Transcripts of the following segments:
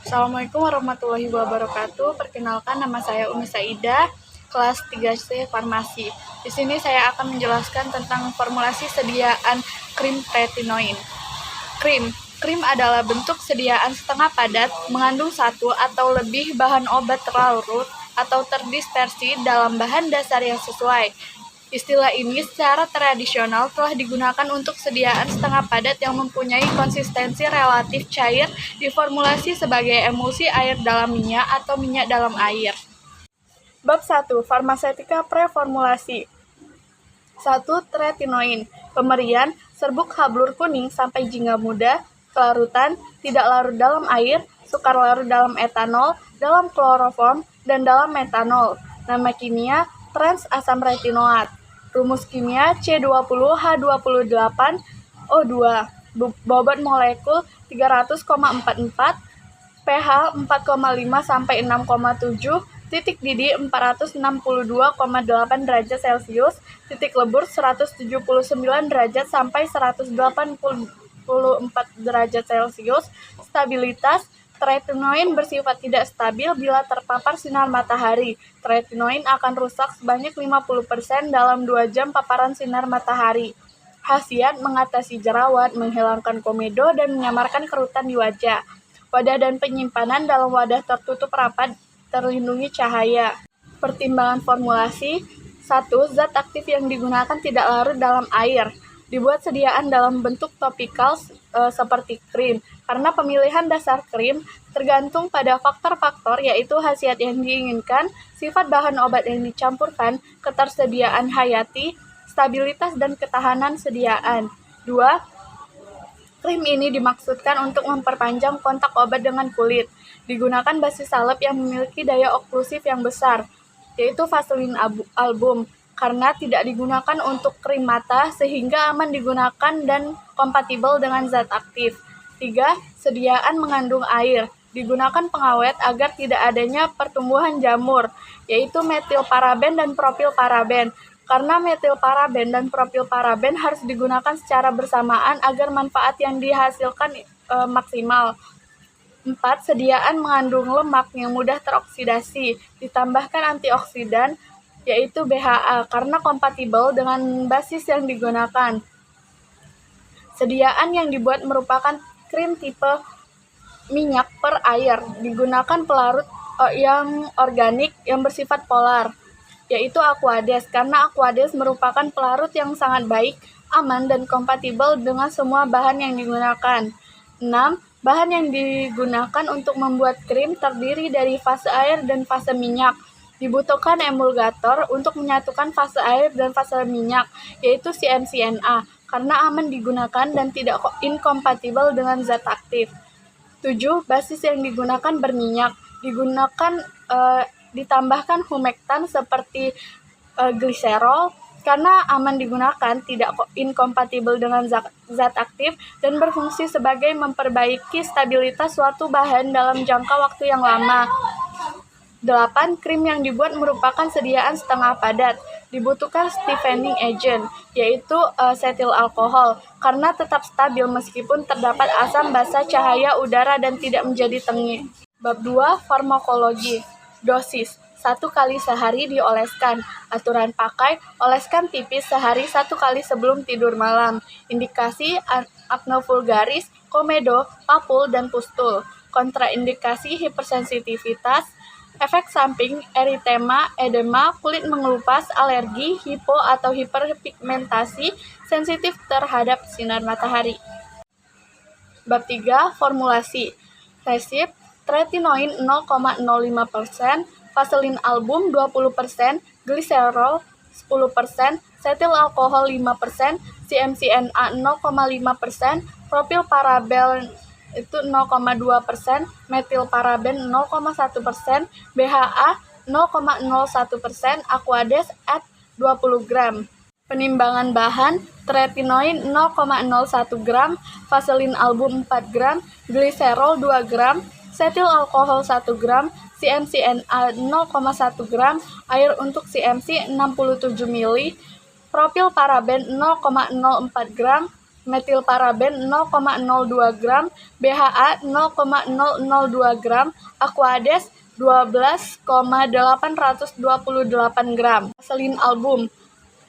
Assalamualaikum warahmatullahi wabarakatuh. Perkenalkan, nama saya Umi Saida, kelas 3C Farmasi. Di sini saya akan menjelaskan tentang formulasi sediaan krim retinoin. Krim adalah bentuk sediaan setengah padat, mengandung satu atau lebih bahan obat terlarut atau terdispersi dalam bahan dasar yang sesuai. Istilah ini secara tradisional telah digunakan untuk sediaan setengah padat yang mempunyai konsistensi relatif cair diformulasi sebagai emulsi air dalam minyak atau minyak dalam air. Bab 1. Farmaseutika preformulasi. 1. Retinoin. Pemberian serbuk hablur kuning sampai jingga muda, kelarutan, tidak larut dalam air, sukar larut dalam etanol, dalam kloroform, dan dalam metanol. Nama kimia trans asam retinoat. Rumus kimia C20H28O2. Bobot molekul 300,44, pH 4,5 sampai 6,7, titik didih 462,8 derajat Celcius, titik lebur 179 derajat sampai 184 derajat Celcius. Stabilitas retinoin bersifat tidak stabil bila terpapar sinar matahari. Retinoin akan rusak sebanyak 50% dalam 2 jam paparan sinar matahari. Khasiat mengatasi jerawat, menghilangkan komedo, dan menyamarkan kerutan di wajah. Wadah dan penyimpanan dalam wadah tertutup rapat, terlindungi cahaya. Pertimbangan formulasi. 1. Zat aktif yang digunakan tidak larut dalam air. Dibuat sediaan dalam bentuk topikal seperti krim. Karena pemilihan dasar krim tergantung pada faktor-faktor, yaitu khasiat yang diinginkan, sifat bahan obat yang dicampurkan, ketersediaan hayati, stabilitas dan ketahanan sediaan. 2. Krim ini dimaksudkan untuk memperpanjang kontak obat dengan kulit. Digunakan basis salep yang memiliki daya oklusif yang besar, yaitu Vaseline album, karena tidak digunakan untuk krim mata sehingga aman digunakan dan kompatibel dengan zat aktif. 3. Sediaan mengandung air. Digunakan pengawet agar tidak adanya pertumbuhan jamur, yaitu metilparaben dan propilparaben. Karena metilparaben dan propilparaben harus digunakan secara bersamaan agar manfaat yang dihasilkan maksimal. 4. Sediaan mengandung lemak yang mudah teroksidasi, ditambahkan antioksidan, yaitu BHA, karena kompatibel dengan basis yang digunakan. Sediaan yang dibuat merupakan krim tipe minyak per air, digunakan pelarut yang organik yang bersifat polar, yaitu Aquades, karena Aquades merupakan pelarut yang sangat baik, aman, dan kompatibel dengan semua bahan yang digunakan. 6. Bahan yang digunakan untuk membuat krim terdiri dari fase air dan fase minyak. Dibutuhkan emulgator untuk menyatukan fase air dan fase minyak, yaitu CMCNA, karena aman digunakan dan tidak inkompatibel dengan zat aktif. 7. Basis yang digunakan berminyak. Ditambahkan humektan seperti gliserol, karena aman digunakan, tidak inkompatibel dengan zat aktif, dan berfungsi sebagai memperbaiki stabilitas suatu bahan dalam jangka waktu yang lama. 8. Krim yang dibuat merupakan sediaan setengah padat. Dibutuhkan stiffening agent, yaitu setil alkohol, karena tetap stabil meskipun terdapat asam basa cahaya udara dan tidak menjadi tengik. Bab 2. Farmakologi. Dosis. 1 kali sehari dioleskan. Aturan pakai, oleskan tipis sehari 1 kali sebelum tidur malam. Indikasi akne vulgaris, komedo, papul, dan pustul. Kontraindikasi hipersensitivitas, efek samping, eritema, edema, kulit mengelupas, alergi, hipo atau hiperpigmentasi, sensitif terhadap sinar matahari. Bab 3. Formulasi. Resip. Retinoin 0,05%, Vaseline album 20%, gliserol 10%, setil alkohol 5%, CMCNA 0,5%, propilparaben itu 0,2%, metilparaben 0,1%, BHA 0,01%, Aquades at 20 gram. Penimbangan bahan, retinoin 0,01 gram, Vaseline album 4 gram, gliserol 2 gram, setil alkohol 1 gram, CMCNA 0,1 gram, air untuk CMC 67 ml, propilparaben 0,04 gram, metilparaben 0,02 gram, BHA 0,002 gram, Aquades 12,828 gram. Vaselin album,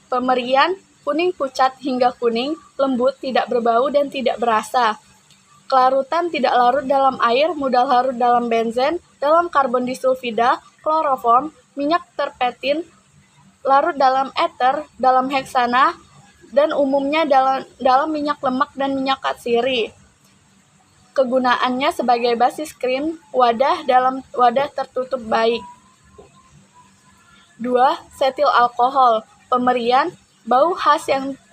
pemerian kuning pucat hingga kuning, lembut, tidak berbau dan tidak berasa. Kelarutan tidak larut dalam air, mudah larut dalam benzen, dalam karbon disulfida, kloroform, minyak terpentin, larut dalam ether, dalam heksana, dan umumnya dalam minyak lemak dan minyak atsiri. Kegunaannya sebagai basis krim, dalam wadah tertutup baik. 2. Setil alkohol, pemerian, bau khas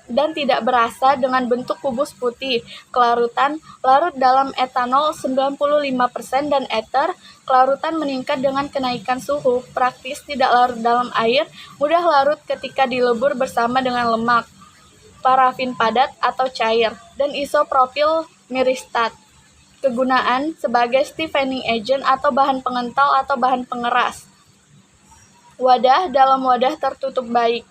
dan tidak berasa dengan bentuk kubus putih. Kelarutan, larut dalam etanol 95% dan ether. Kelarutan meningkat dengan kenaikan suhu, praktis tidak larut dalam air, mudah larut ketika dilebur bersama dengan lemak, parafin padat atau cair, dan isopropil miristat. Kegunaan sebagai stiffening agent atau bahan pengental atau bahan pengeras. Wadah, dalam wadah tertutup baik.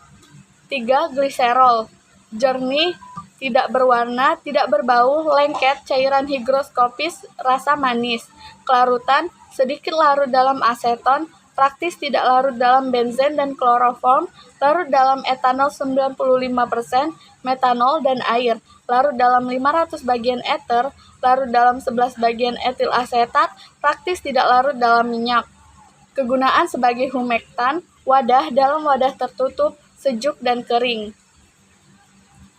3. Gliserol, jernih, tidak berwarna, tidak berbau, lengket, cairan higroskopis, rasa manis. Kelarutan, sedikit larut dalam aseton, praktis tidak larut dalam benzen dan kloroform, larut dalam etanol 95%, metanol dan air, larut dalam 500 bagian ether, larut dalam 11 bagian etil asetat, praktis tidak larut dalam minyak. Kegunaan sebagai humektan, wadah, dalam wadah tertutup, sejuk dan kering.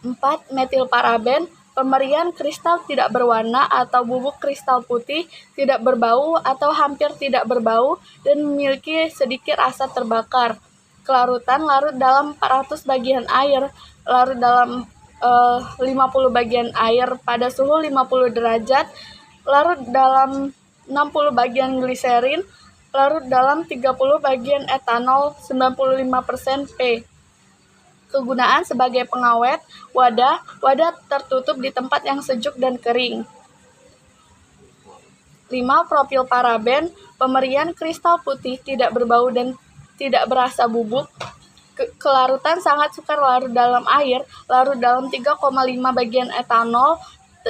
4. Metilparaben, pemerian kristal tidak berwarna atau bubuk kristal putih, tidak berbau atau hampir tidak berbau, dan memiliki sedikit rasa terbakar. Kelarutan, larut dalam 400 bagian air, larut dalam 50 bagian air pada suhu 50 derajat, larut dalam 60 bagian gliserin, larut dalam 30 bagian etanol 95% P. Kegunaan sebagai pengawet, wadah tertutup di tempat yang sejuk dan kering. 5. Propilparaben, pemerian kristal putih, tidak berbau dan tidak berasa bubuk. Kelarutan sangat sukar larut dalam air, larut dalam 3,5 bagian etanol,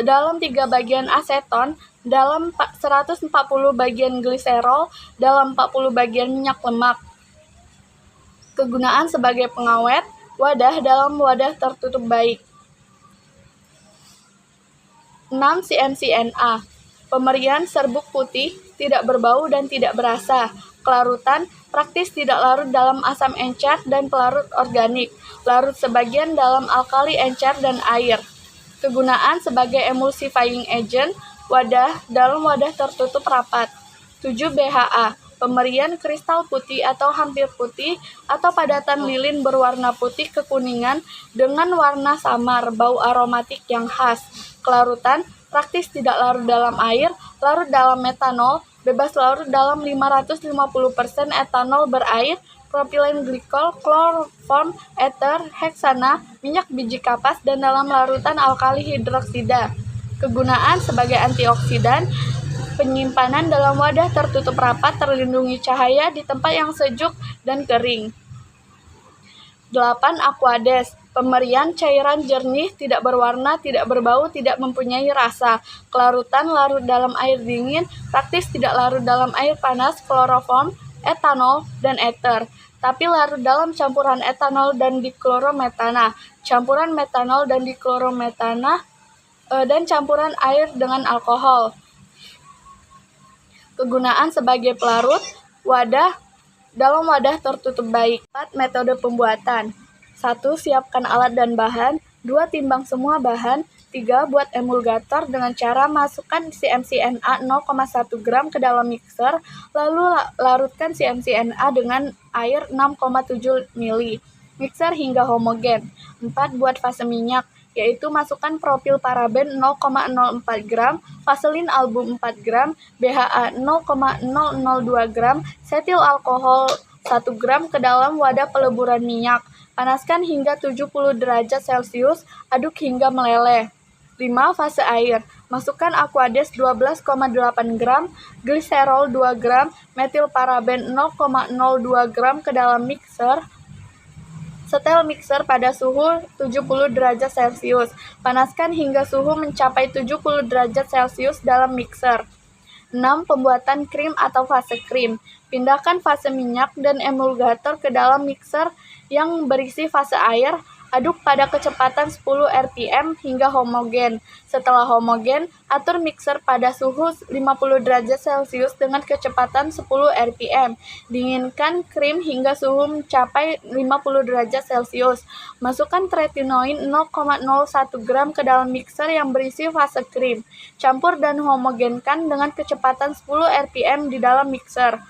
dalam 3 bagian aseton, dalam 140 bagian gliserol, dalam 40 bagian minyak lemak. Kegunaan sebagai pengawet, wadah, dalam wadah tertutup baik. 6. CMCNA, pemerian serbuk putih, tidak berbau dan tidak berasa. Kelarutan, praktis tidak larut dalam asam encer dan pelarut organik, larut sebagian dalam alkali encer dan air. Kegunaan sebagai emulsifying agent, wadah, dalam wadah tertutup rapat. 7. BHA, pemerian kristal putih atau hampir putih atau padatan lilin berwarna putih kekuningan dengan warna samar, bau aromatik yang khas. Kelarutan, praktis tidak larut dalam air, larut dalam metanol, bebas larut dalam 550% etanol berair, propilen glikol, kloroform, ether, heksana, minyak biji kapas, dan dalam larutan alkali hidroksida. Kegunaan sebagai antioksidan, penyimpanan dalam wadah tertutup rapat, terlindungi cahaya di tempat yang sejuk dan kering. 8. Aquades, pemerian cairan jernih, tidak berwarna, tidak berbau, tidak mempunyai rasa. Kelarutan, larut dalam air dingin, praktis tidak larut dalam air panas, kloroform, etanol, dan ether, tapi larut dalam campuran etanol dan diklorometana, campuran metanol dan diklorometana, dan campuran air dengan alkohol. Kegunaan sebagai pelarut, wadah, dalam wadah tertutup baik. 4. Metode pembuatan. 1. Siapkan alat dan bahan. 2. Timbang semua bahan. 3. Buat emulgator dengan cara masukkan CMCNA 0,1 gram ke dalam mixer, lalu larutkan CMCNA dengan air 6,7 ml. Mixer hingga homogen. 4. Buat fase minyak, yaitu masukkan propilparaben 0,04 gram, vaselin album 4 gram, BHA 0,002 gram, setil alkohol 1 gram ke dalam wadah peleburan minyak. Panaskan hingga 70 derajat Celcius, aduk hingga meleleh. 5. Fase air. Masukkan Aquades 12,8 gram, gliserol 2 gram, metilparaben 0,02 gram ke dalam mixer. Setel mixer pada suhu 70 derajat Celcius. Panaskan hingga suhu mencapai 70 derajat Celcius dalam mixer. 6. Pembuatan krim atau fase krim. Pindahkan fase minyak dan emulgator ke dalam mixer yang berisi fase air. Aduk pada kecepatan 10 rpm hingga homogen. Setelah homogen, atur mixer pada suhu 50 derajat Celcius dengan kecepatan 10 rpm. Dinginkan krim hingga suhu mencapai 50 derajat Celcius. Masukkan tretinoin 0,01 gram ke dalam mixer yang berisi fase krim. Campur dan homogenkan dengan kecepatan 10 rpm di dalam mixer.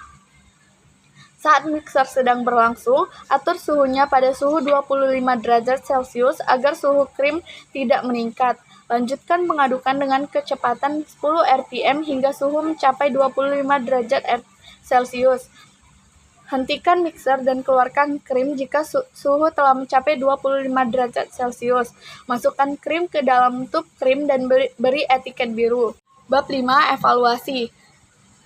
Saat mixer sedang berlangsung, atur suhunya pada suhu 25 derajat Celcius agar suhu krim tidak meningkat. Lanjutkan pengadukan dengan kecepatan 10 rpm hingga suhu mencapai 25 derajat Celcius. Hentikan mixer dan keluarkan krim jika suhu telah mencapai 25 derajat Celcius. Masukkan krim ke dalam tub krim dan beri etiket biru. Bab 5. Evaluasi.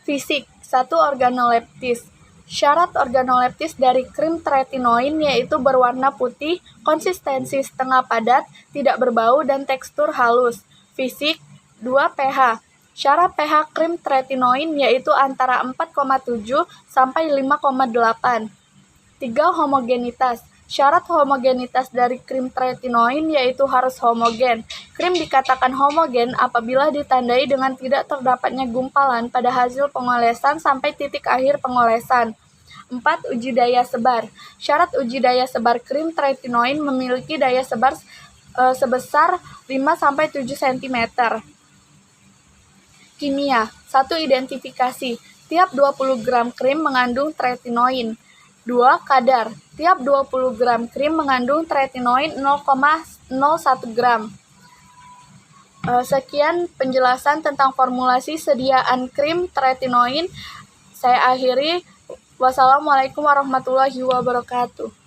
Fisik. 1. Organoleptis. Syarat organoleptis dari krim tretinoin yaitu berwarna putih, konsistensi setengah padat, tidak berbau, dan tekstur halus. Fisik. 2. pH. Syarat pH krim tretinoin yaitu antara 4,7 sampai 5,8. 3. Homogenitas. Syarat homogenitas dari krim tretinoin yaitu harus homogen. Krim dikatakan homogen apabila ditandai dengan tidak terdapatnya gumpalan pada hasil pengolesan sampai titik akhir pengolesan. 4. Uji daya sebar. Syarat uji daya sebar krim tretinoin memiliki daya sebar sebesar 5-7 cm. Kimia. 1. Identifikasi. Tiap 20 gram krim mengandung tretinoin. 2. Kadar. Tiap 20 gram krim mengandung tretinoin 0,01 gram. Sekian penjelasan tentang formulasi sediaan krim tretinoin. Saya akhiri. Wassalamualaikum warahmatullahi wabarakatuh.